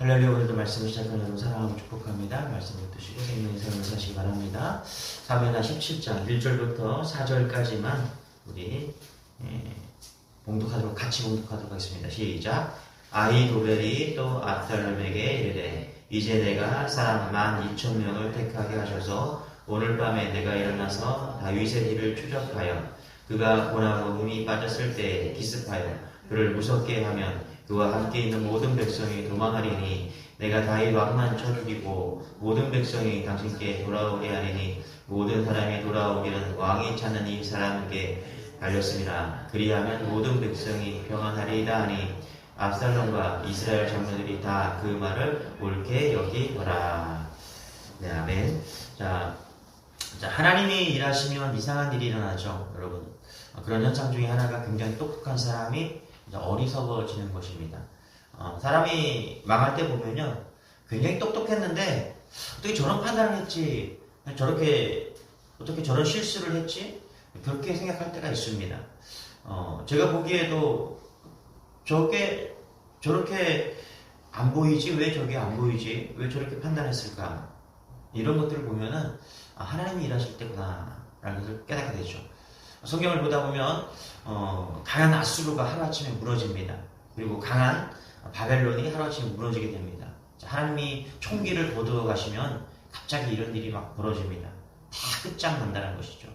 할렐루야. 오늘도 말씀을 시작하는 여러분 사랑하고 축복합니다. 말씀을 듣시고 생명의 삶을 사시기 바랍니다. 사무엘하 17장 1절부터 4절까지만 우리 같이 봉독하도록 하겠습니다. 시작. 아히도벨이 또 압살롬에게 이르되 이제 내가 사람 12,000명을 택하게 하셔서 오늘 밤에 내가 일어나서 다윗의 뒤를 추적하여 그가 고나고 힘이 빠졌을 때에 기습하여 그를 무섭게 하면 그와 함께 있는 모든 백성이 도망하리니 내가 다윗 왕만 쳐 죽이고 모든 백성이 당신께 돌아오게 하리니 모든 사람이 돌아오기는 왕이 찾는 이 사람에게 달렸습니다. 그리하면 모든 백성이 평안하리이다 하니 압살롬과 이스라엘 장로들이 다 그 말을 옳게 여기더라. 네, 아멘. 자, 하나님이 일하시면 이상한 일이 일어나죠, 여러분. 그런 현상 중에 하나가 굉장히 똑똑한 사람이 어리석어지는 것입니다. 사람이 망할 때 보면요, 굉장히 똑똑했는데 어떻게 저런 판단을 했지, 어떻게 저런 실수를 했지, 그렇게 생각할 때가 있습니다. 제가 보기에도 저렇게 안 보이지, 왜 저게 안 보이지, 왜 저렇게 판단했을까, 이런 것들을 보면은 하나님이 일하실 때구나 라는 것을 깨닫게 되죠. 성경을 보다 보면 강한 아수르가 하루아침에 무너집니다. 그리고 강한 바벨론이 하루아침에 무너지게 됩니다. 하나님이 총기를 거두어 가시면 갑자기 이런 일이 막 벌어집니다. 다 끝장난다는 것이죠.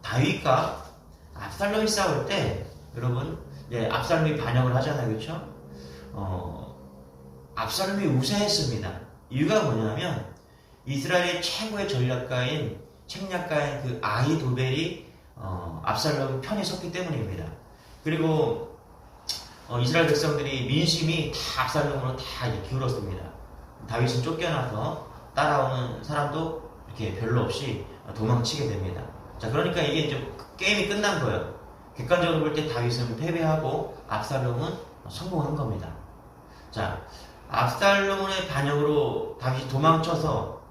다윗과 압살롬이 싸울 때 여러분, 압살롬이 반역을 하잖아요, 그렇죠? 압살롬이 우세했습니다. 이유가 뭐냐면 이스라엘의 최고의 책략가인 그 아히도벨이 압살롬 편에 섰기 때문입니다. 그리고 이스라엘 백성들이 민심이 다 압살롬으로 다 기울었습니다. 다윗은 쫓겨나서 따라오는 사람도 이렇게 별로 없이 도망치게 됩니다. 자, 그러니까 이게 이제 게임이 끝난 거예요. 객관적으로 볼 때 다윗은 패배하고 압살롬은 성공한 겁니다. 자, 압살롬의 반역으로 다윗이 도망쳤어요.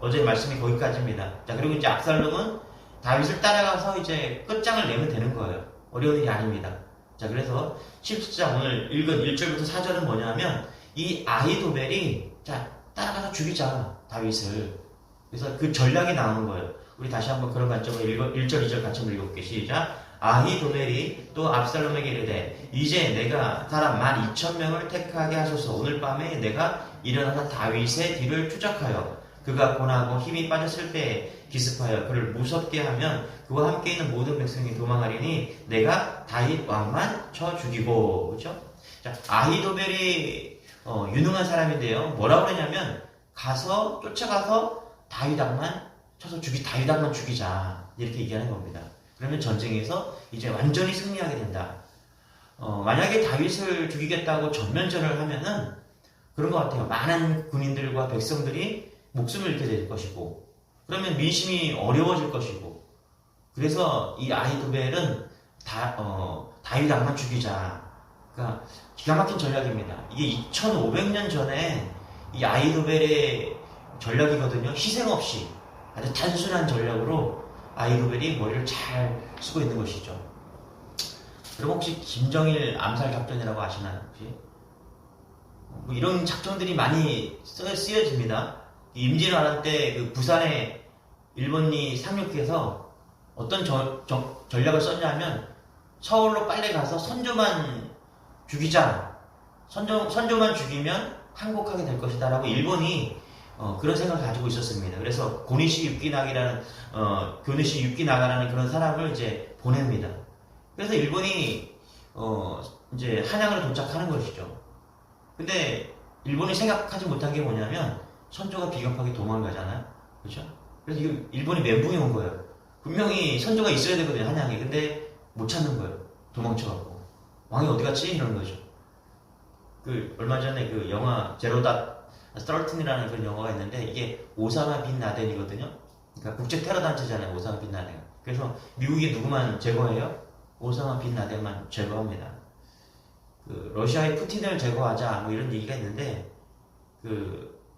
어제 말씀이 거기까지입니다. 자, 그리고 이제 압살롬은 다윗을 따라가서 이제 끝장을 내면 되는 거예요. 어려운 일이 아닙니다. 자, 그래서 17장 오늘 읽은 1절부터 4절은 뭐냐면 이 아히도벨이 따라가서 죽이자, 다윗을. 그래서 그 전략이 나오는 거예요. 우리 다시 한번 그런 관점으로 1절, 2절 같이 한번 읽어볼게요. 시작. 아히도벨이 또 압살롬에게 이르되 이제 내가 사람 12,000명을 택하게 하소서 오늘 밤에 내가 일어나서 다윗의 뒤를 추적하여 그가 고나고 힘이 빠졌을 때에 기습하여 그를 무섭게 하면 그와 함께 있는 모든 백성이 도망하리니 내가 다윗 왕만 쳐 죽이고. 그렇죠? 자, 아히도벨이 유능한 사람인데요, 뭐라고 그러냐면 쫓아가서 다윗 왕만 죽이자, 이렇게 얘기하는 겁니다. 그러면 전쟁에서 이제 완전히 승리하게 된다. 만약에 다윗을 죽이겠다고 전면전을 하면은 그런 것 같아요. 많은 군인들과 백성들이 목숨을 잃게 될 것이고, 그러면 민심이 어려워질 것이고, 그래서 이 아히도벨은 다윗 왕만 죽이자. 그러니까 기가 막힌 전략입니다. 이게 2500년 전에 이 아히도벨의 전략이거든요. 희생 없이 아주 단순한 전략으로 아히도벨이 머리를 잘 쓰고 있는 것이죠. 여러분 혹시 김정일 암살 작전이라고 아시나요? 혹시? 뭐 이런 작전들이 많이 쓰여집니다. 임진왜란 때 그 부산에 일본이 상륙해서 어떤 전략을 썼냐면 서울로 빨리 가서 선조만 죽이자. 선조만 죽이면 항복하게 될 것이다 라고 일본이 그런 생각을 가지고 있었습니다. 그래서 고니시 유키나가라는 그런 사람을 이제 보냅니다. 그래서 일본이 이제 한양으로 도착하는 것이죠. 근데 일본이 생각하지 못한 게 뭐냐면 선조가 비겁하게 도망가잖아요. 그렇죠? 그래서 일본이 멘붕이 온 거예요. 분명히 선조가 있어야 되거든요, 한양에. 근데 못 찾는 거예요. 도망쳐갖고. 왕이 어디 갔지? 이러는 거죠. 얼마 전에 그 영화 제로닷13이라는 그런 영화가 있는데 이게 오사마 빈 라덴이거든요. 그러니까 국제 테러 단체잖아요, 오사마 빈 라덴. 그래서 미국이 누구만 제거해요? 오사마 빈 라덴만 제거합니다. 러시아의 푸틴을 제거하자 뭐 이런 얘기가 있는데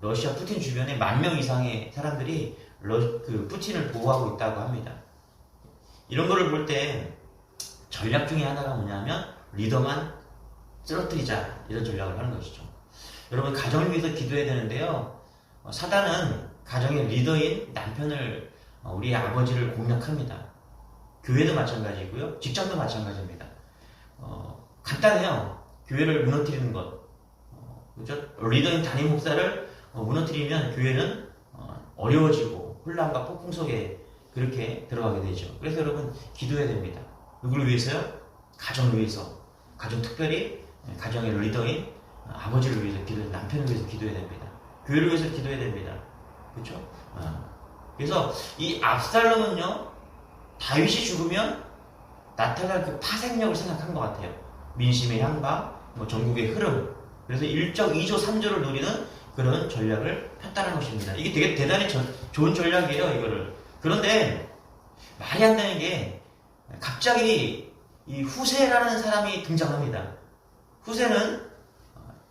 러시아 푸틴 주변에 10,000명 이상의 사람들이 푸틴을 보호하고 있다고 합니다. 이런 거를 볼 때 전략 중에 하나가 뭐냐면 리더만 쓰러뜨리자 이런 전략을 하는 것이죠. 여러분 가정을 위해서 기도해야 되는데요. 사단은 가정의 리더인 남편을 우리의 아버지를 공략합니다. 교회도 마찬가지고요. 직장도 마찬가지입니다. 간단해요. 교회를 무너뜨리는 것. 그렇죠? 리더인 담임 목사를 무너뜨리면 교회는 어려워지고 혼란과 폭풍 속에 그렇게 들어가게 되죠. 그래서 여러분 기도해야 됩니다. 누구를 위해서요? 가정을 위해서. 가정 특별히 가정의 리더인 아버지를 위해서 기도해야 됩니다. 남편을 위해서 기도해야 됩니다. 교회를 위해서 기도해야 됩니다. 그렇죠? 그래서 이 압살롬은요, 다윗이 죽으면 나타날 그 파생력을 생각한 것 같아요. 민심의 향방, 전국의 흐름. 그래서 1적, 2조, 3조를 노리는 그런 전략을 폈다는 것입니다. 이게 되게 대단히 좋은 전략이에요, 이거를. 그런데 말이 안 되는 게 갑자기 이 후세라는 사람이 등장합니다. 후세는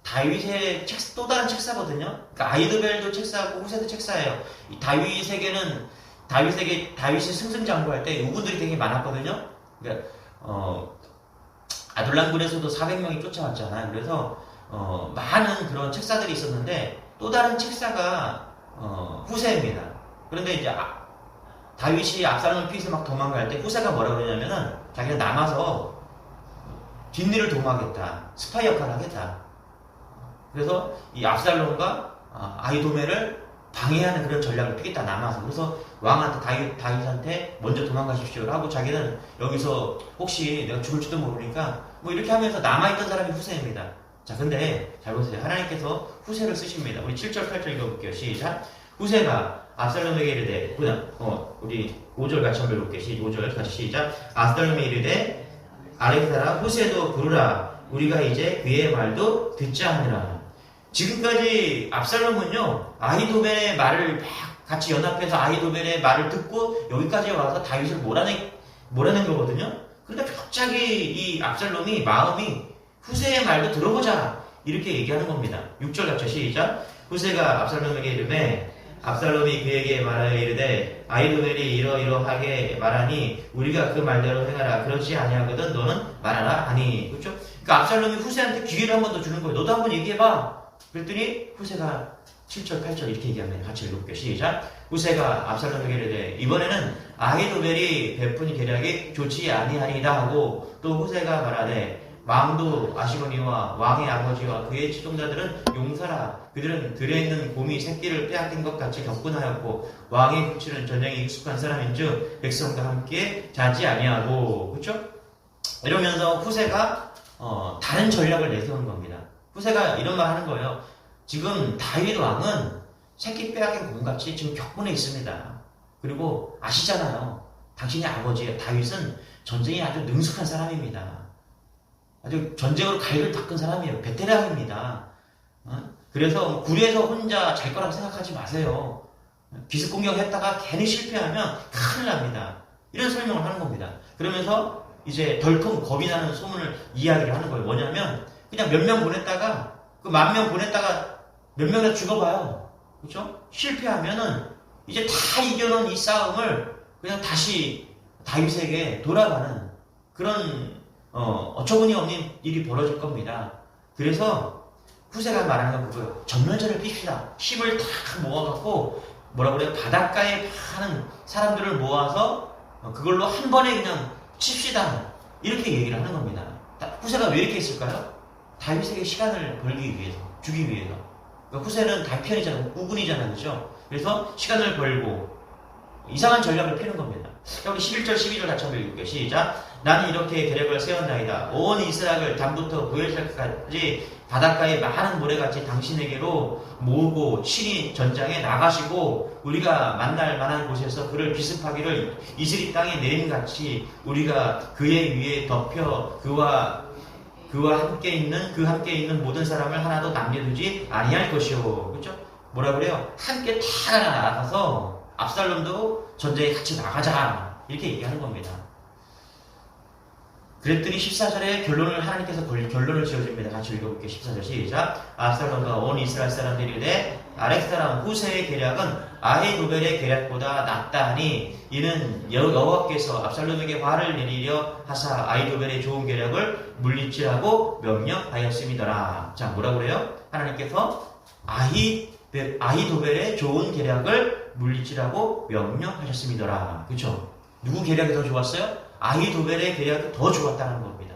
다윗의 또 다른 책사거든요. 그러니까 아이도벨도 책사고 후세도 책사예요. 이 다윗에게는 다윗이 승승장구할 때 요군들이 되게 많았거든요. 그러니까 아둘람군에서도 400명이 쫓아왔잖아요. 그래서 많은 그런 책사들이 있었는데 또 다른 책사가 후세입니다. 그런데 이제 다윗이 압살롬을 피해서 막 도망갈 때 후세가 뭐라고 그러냐면은 자기가 남아서 뒷일을 도모하겠다. 스파이 역할을 하겠다. 그래서 이 압살롬과 아히도멜을 방해하는 그런 전략을 피겠다, 남아서. 그래서 왕한테 다윗한테 먼저 도망가십시오 하고 자기는 여기서 혹시 내가 죽을지도 모르니까 뭐 이렇게 하면서 남아있던 사람이 후세입니다. 자, 근데 잘 보세요. 하나님께서 후세를 쓰십니다. 우리 7절 8절 읽어볼게요. 시작. 후세가 압살롬에게 이르되, 우리 5절 같이 한번 읽어볼게요. 5절 같이 시작. 압살롬에게 이르되 아랫 사람 후세도 부르라. 우리가 이제 그의 말도 듣지 않으라. 지금까지 압살롬은요, 아히도벨의 말을 막 같이 연합해서 아히도벨의 말을 듣고 여기까지 와서 다윗을 몰아낸 거거든요. 그런데 갑자기 이 압살롬이 마음이 후세의 말도 들어보자 이렇게 얘기하는 겁니다. 6절 같이 시작. 후세가 압살롬에게 이르매 압살롬이 그에게 말하여 이르되 아히도벨이 이러이러하게 말하니 우리가 그 말대로 행하라. 그렇지 아니하거든 너는 말하라 하니. 그렇죠? 그러니까 압살롬이 후세한테 기회를 한 번 더 주는 거예요. 너도 한번 얘기해봐. 그랬더니 후세가 7절 8절 이렇게 얘기합니다. 같이 읽어볼게요. 시작. 후세가 압살롬에게 이르되 이번에는 아히도벨이 베푼 계략이 좋지 아니하리이다 하고 또 후세가 말하되 왕도 아시거니와 왕의 아버지와 그의 치동자들은 용사라. 그들은 들에 있는 곰이 새끼를 빼앗긴 것 같이 격분하였고 왕의 국치는 전쟁에 익숙한 사람인즉 백성과 함께 자지 아니하고. 그렇죠? 이러면서 후세가 다른 전략을 내세우는 겁니다. 후세가 이런 말 하는 거예요. 지금 다윗 왕은 새끼 빼앗긴 곰같이 지금 격분해 있습니다. 그리고 아시잖아요. 당신의 아버지 다윗은 전쟁에 아주 능숙한 사람입니다. 아주 전쟁으로 갈비를 닦은 사람이에요. 베테랑입니다. 그래서 굴에서 혼자 잘 거라고 생각하지 마세요. 기습 공격했다가 괜히 실패하면 큰일 납니다. 이런 설명을 하는 겁니다. 그러면서 이제 덜컹 겁이 나는 소문을 이야기를 하는 거예요. 뭐냐면 그냥 몇 명 보냈다가 그 10,000명 보냈다가 몇 명이나 죽어봐요. 그렇죠? 실패하면은 이제 다 이겨놓은 이 싸움을 그냥 다시 다윗에게 돌아가는 그런 어처구니 없는 일이 벌어질 겁니다. 그래서 후세가 말하는 건 그거예요. 전멸전을 핍시다. 힘을 다 모아갖고 뭐라 그래요? 바닷가에 파는 사람들을 모아서 그걸로 한 번에 그냥 칩시다. 이렇게 얘기를 하는 겁니다. 후세가 왜 이렇게 했을까요? 다윗에게 시간을 벌기 위해서, 주기 위해서. 그러니까 후세는 다윗 편이잖아요. 우군이잖아요. 그렇죠? 그래서 시간을 벌고 이상한 전략을 피는 겁니다. 자, 우리 11절 12절 같이 한번 읽을게요. 시작. 나는 이렇게 계략을 세웠나이다. 온 이스라엘을 담부터 보엘셀까지 바닷가에 많은 모래같이 당신에게로 모으고 친히 전장에 나가시고 우리가 만날 만한 곳에서 그를 기습하기를 이스라엘 땅에 내림같이 우리가 그의 위에 덮여 그와 함께 있는 모든 사람을 하나도 남겨두지 아니할 것이오. 그렇죠? 뭐라 그래요? 함께 다 나가서 압살롬도 전쟁에 같이 나가자 이렇게 얘기하는 겁니다. 그랬더니 14절에 결론을 하나님께서 결론을 지어줍니다. 같이 읽어볼게요. 14절 시작. 압살롬과 온 이스라엘 사람들이 이르되 아렉 사람 후세의 계략은 아히도벨의 계략보다 낫다 하니 이는 여호와께서 압살롬에게 화를 내리려 하사 아히도벨의 좋은 계략을 물리치라고 명령하였음이더라. 자, 뭐라고 그래요? 하나님께서 아히도벨의 좋은 계략을 물리치라고 명령하셨음이더라. 그렇죠? 누구 계략이 더 좋았어요? 아히도벨의 계략이 더 좋았다는 겁니다.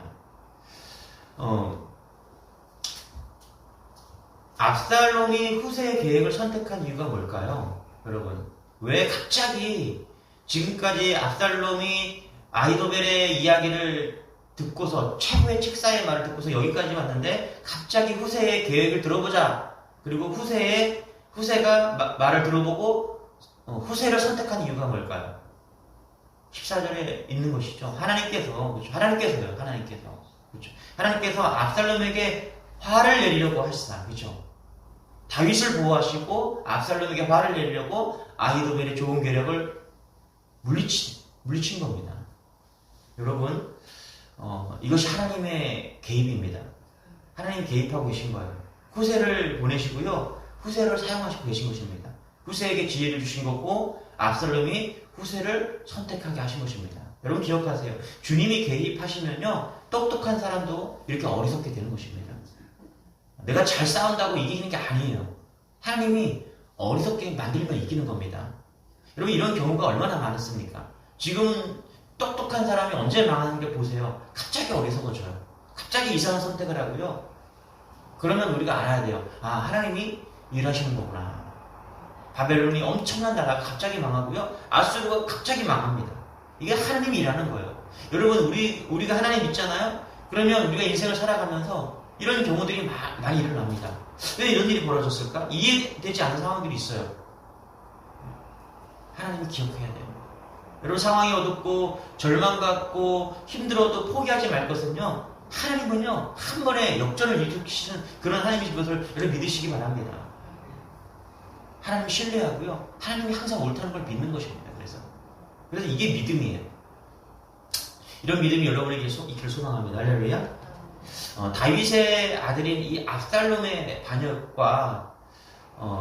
압살롬이 후세의 계획을 선택한 이유가 뭘까요? 여러분, 왜 갑자기 지금까지 압살롬이 아히도벨의 이야기를 듣고서 최고의 칙사의 말을 듣고서 여기까지 왔는데 갑자기 후세의 계획을 들어보자. 그리고 후세가 말을 들어보고 후세를 선택한 이유가 뭘까요? 14절에 있는 것이죠. 하나님께서요. 그렇죠. 하나님께서 압살롬에게 화를 내리려고 하시다. 그렇죠. 다윗을 보호하시고 압살롬에게 화를 내리려고 아히도벨의 좋은 계략을 물리친 겁니다. 여러분, 이것이 하나님의 개입입니다. 하나님이 개입하고 계신 거예요. 후세를 보내시고요. 후세를 사용하시고 계신 것입니다. 후세에게 지혜를 주신 거고 압살롬이 후세를 선택하게 하신 것입니다. 여러분 기억하세요. 주님이 개입하시면요. 똑똑한 사람도 이렇게 어리석게 되는 것입니다. 내가 잘 싸운다고 이기는 게 아니에요. 하나님이 어리석게 만들면 이기는 겁니다. 여러분 이런 경우가 얼마나 많습니까? 지금 똑똑한 사람이 언제 망하는 게 보세요. 갑자기 어리석어져요. 갑자기 이상한 선택을 하고요. 그러면 우리가 알아야 돼요. 아, 하나님이 일하시는 거구나. 바벨론이 엄청난 나라가 갑자기 망하고요. 아수르가 갑자기 망합니다. 이게 하나님이 일하는 거예요. 여러분 우리가 하나님 믿잖아요. 그러면 우리가 인생을 살아가면서 이런 경우들이 많이 일어납니다. 왜 이런 일이 벌어졌을까? 이해되지 않는 상황들이 있어요. 하나님을 기억해야 돼요. 여러분 상황이 어둡고 절망 갖고 힘들어도 포기하지 말 것은요. 하나님은요. 한 번에 역전을 일으키시는 그런 하나님이신 것을 여러분 믿으시기 바랍니다. 하나님 신뢰하고요. 하나님이 항상 옳다는 걸 믿는 것입니다. 그래서 이게 믿음이에요. 이런 믿음이 여러분에게 있기를 소망합니다. 할렐루야. 다윗의 아들인 이 압살롬의 반역과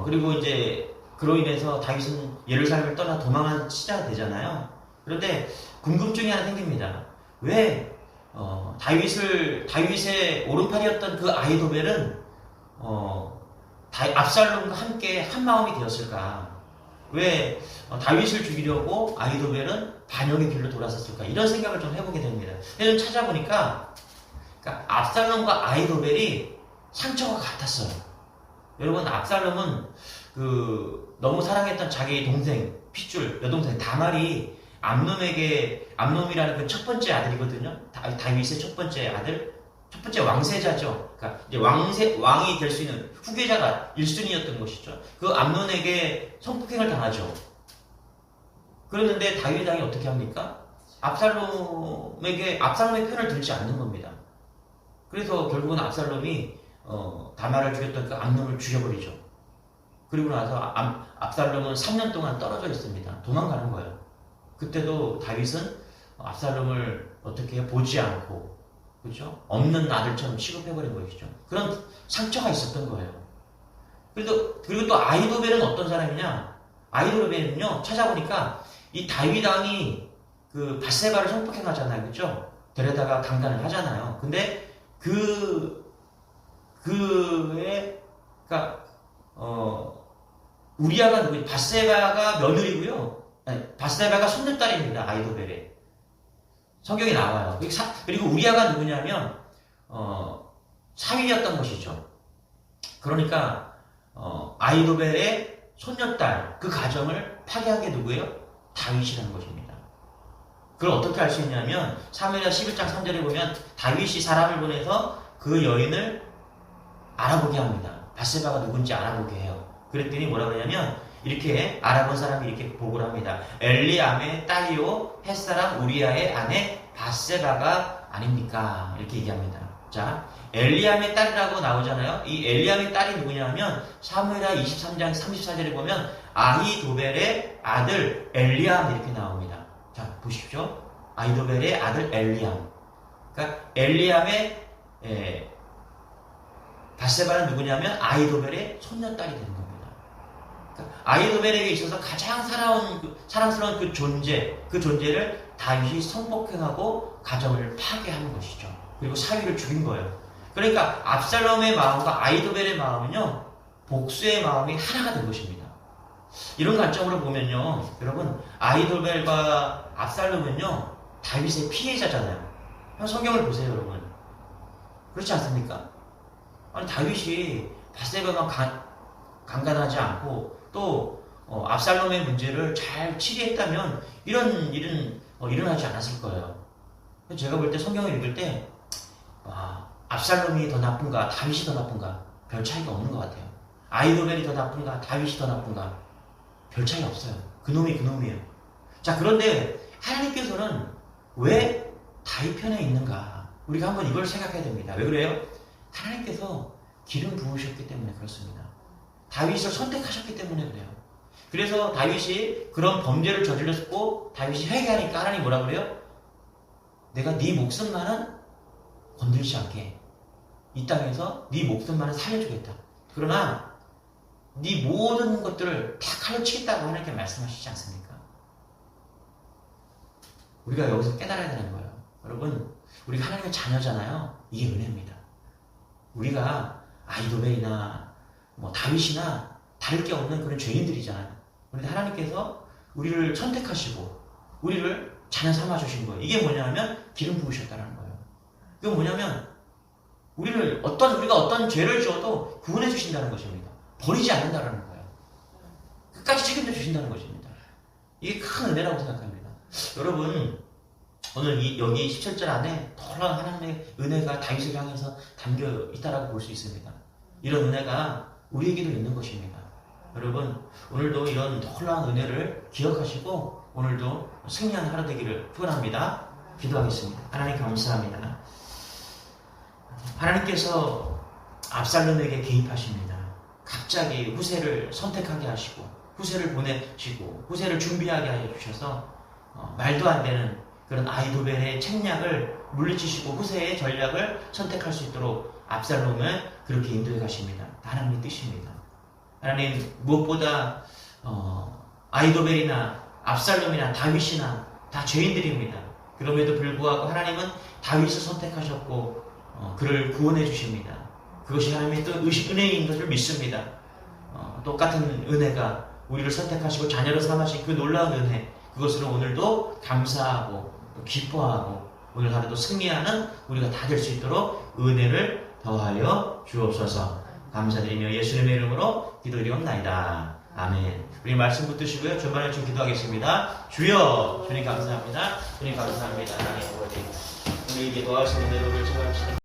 그리고 이제 그로 인해서 다윗은 예루살렘을 떠나 도망한 시대가 되잖아요. 그런데 궁금증이 하나 생깁니다. 왜 다윗의 오른팔이었던 그 아히도벨은 압살롬과 함께 한 마음이 되었을까? 왜 다윗을 죽이려고 아히도벨은 반역의 길로 돌아섰을까? 이런 생각을 좀 해보게 됩니다. 그래서 찾아보니까 그러니까 압살롬과 아히도벨이 상처가 같았어요. 여러분 압살롬은 너무 사랑했던 자기 동생 핏줄 여동생 다말이 암놈이라는 그 첫 번째 아들이거든요. 다윗의 첫 번째 아들, 첫 번째 왕세자죠. 그러니까 이제 왕이 될 수 있는 후계자가 1순위였던 것이죠. 그 암논에게 성폭행을 당하죠. 그러는데 다윗 왕이 어떻게 합니까? 압살롬의 편을 들지 않는 겁니다. 그래서 결국은 압살롬이 다말을 죽였던 그 암논을 죽여버리죠. 그리고 나서 압살롬은 3년 동안 떨어져 있습니다. 도망가는 거예요. 그때도 다윗은 압살롬을 어떻게 보지 않고 그렇죠? 없는 아들처럼 취급해버린 것이죠. 그런 상처가 있었던 거예요. 그리고 또 아히도벨은 어떤 사람이냐? 아히도벨은요, 찾아보니까 이 다윗 왕이 그 밧세바를 성폭행하잖아요. 그렇죠? 데려다가 강간을 하잖아요. 근데 우리아가 누구지? 밧세바가 며느리고요. 아니, 밧세바가 손녀딸입니다. 아히도벨의. 성경에 나와요. 그리고 우리아가 누구냐면 사위였던 것이죠. 그러니까 아히도벨의 손녀딸 그 가정을 파괴한 게 누구예요? 다윗이라는 것입니다. 그걸 어떻게 알 수 있냐면 사무엘하 11장 3절에 보면 다윗이 사람을 보내서 그 여인을 알아보게 합니다. 밧세바가 누군지 알아보게 해요. 그랬더니 뭐라 그러냐면 이렇게 알아본 사람이 이렇게 보고를 합니다. 엘리암의 딸이요 햇사람 우리아의 아내 밧세바가 아닙니까? 이렇게 얘기합니다. 자, 엘리암의 딸이라고 나오잖아요. 이 엘리암의 딸이 누구냐면 사무엘하 23장 34절에 보면 아히도벨의 아들 엘리암 이렇게 나옵니다. 자, 보십시오. 아히도벨의 아들 엘리암. 그러니까 엘리압의 밧세바는 누구냐면 아히도벨의 손녀딸이 되는 겁니다. 그러니까 아히도벨에게 있어서 가장 사랑스러운 그 존재를 다윗이 성폭행하고 가정을 파괴하는 것이죠. 그리고 사위를 죽인 거예요. 그러니까 압살롬의 마음과 아히도벨의 마음은요, 복수의 마음이 하나가 된 것입니다. 이런 관점으로 보면요, 여러분, 아히도벨과 압살롬은요 다윗의 피해자잖아요. 성경을 보세요, 여러분. 그렇지 않습니까? 아니, 다윗이 밧세바만 강간하지 않고 또 압살롬의 문제를 잘 치리했다면 이런 일은 일어나지 않았을 거예요. 제가 볼 때 성경을 읽을 때 압살롬이 더 나쁜가 다윗이 더 나쁜가 별 차이가 없는 것 같아요. 아히도벨이 더 나쁜가 다윗이 더 나쁜가 별 차이 없어요. 그놈이 그놈이에요. 자, 그런데 하나님께서는 왜 다윗 편에 있는가? 우리가 한번 이걸 생각해야 됩니다. 왜 그래요? 하나님께서 기름 부으셨기 때문에 그렇습니다. 다윗을 선택하셨기 때문에 그래요. 그래서 다윗이 그런 범죄를 저질렀고 다윗이 회개하니까 하나님 뭐라 그래요? 내가 네 목숨만은 건들지 않게 이 땅에서 네 목숨만은 살려주겠다. 그러나 네 모든 것들을 다 칼로 치겠다고 하나님께 말씀하시지 않습니까? 우리가 여기서 깨달아야 되는 거예요. 여러분, 우리가 하나님의 자녀잖아요. 이게 은혜입니다. 우리가 아히도벨이나 다윗이나 다를 게 없는 그런 죄인들이잖아요. 그런데 하나님께서 우리를 선택하시고 우리를 자녀 삼아주신 거예요. 이게 뭐냐면 기름 부으셨다는 거예요. 이건 뭐냐면 우리가 어떤 죄를 지어도 구원해 주신다는 것입니다. 버리지 않는다는 거예요. 끝까지 책임져 주신다는 것입니다. 이게 큰 은혜라고 생각합니다. 여러분, 오늘 여기 17절 안에 놀라운 하나님의 은혜가 다윗을 향해서 담겨 있다라고 볼 수 있습니다. 이런 은혜가 우리에게도 있는 것입니다. 여러분, 오늘도 이런 놀라운 은혜를 기억하시고 오늘도 승리하는 하루 되기를 축원합니다. 기도하겠습니다. 하나님 감사합니다. 하나님께서 압살롬에게 개입하십니다. 갑자기 후세를 선택하게 하시고 후세를 보내시고 후세를 준비하게 해주셔서 말도 안 되는 그런 아히도벨의 책략을 물리치시고 후세의 전략을 선택할 수 있도록 압살롬을 그렇게 인도해 가십니다. 하나님의 뜻입니다. 하나님, 무엇보다 아히도벨이나 압살롬이나 다윗이나 다 죄인들입니다. 그럼에도 불구하고 하나님은 다윗을 선택하셨고 그를 구원해 주십니다. 그것이 하나님의 또 은혜인 것을 믿습니다. 똑같은 은혜가 우리를 선택하시고 자녀로 삼으신 그 놀라운 은혜, 그것으로 오늘도 감사하고 또 기뻐하고 오늘 하루도 승리하는 우리가 다 될 수 있도록 은혜를 더하여 주옵소서. 감사드리며 예수님의 이름으로 기도드리옵나이다. 아멘. 우리 말씀 붙드시고요. 전반에 좀 기도하겠습니다. 주여, 주님 감사합니다. 주님 감사합니다. 하나님 아버지, 우리에게 도와주시는 은혜로 결정하시는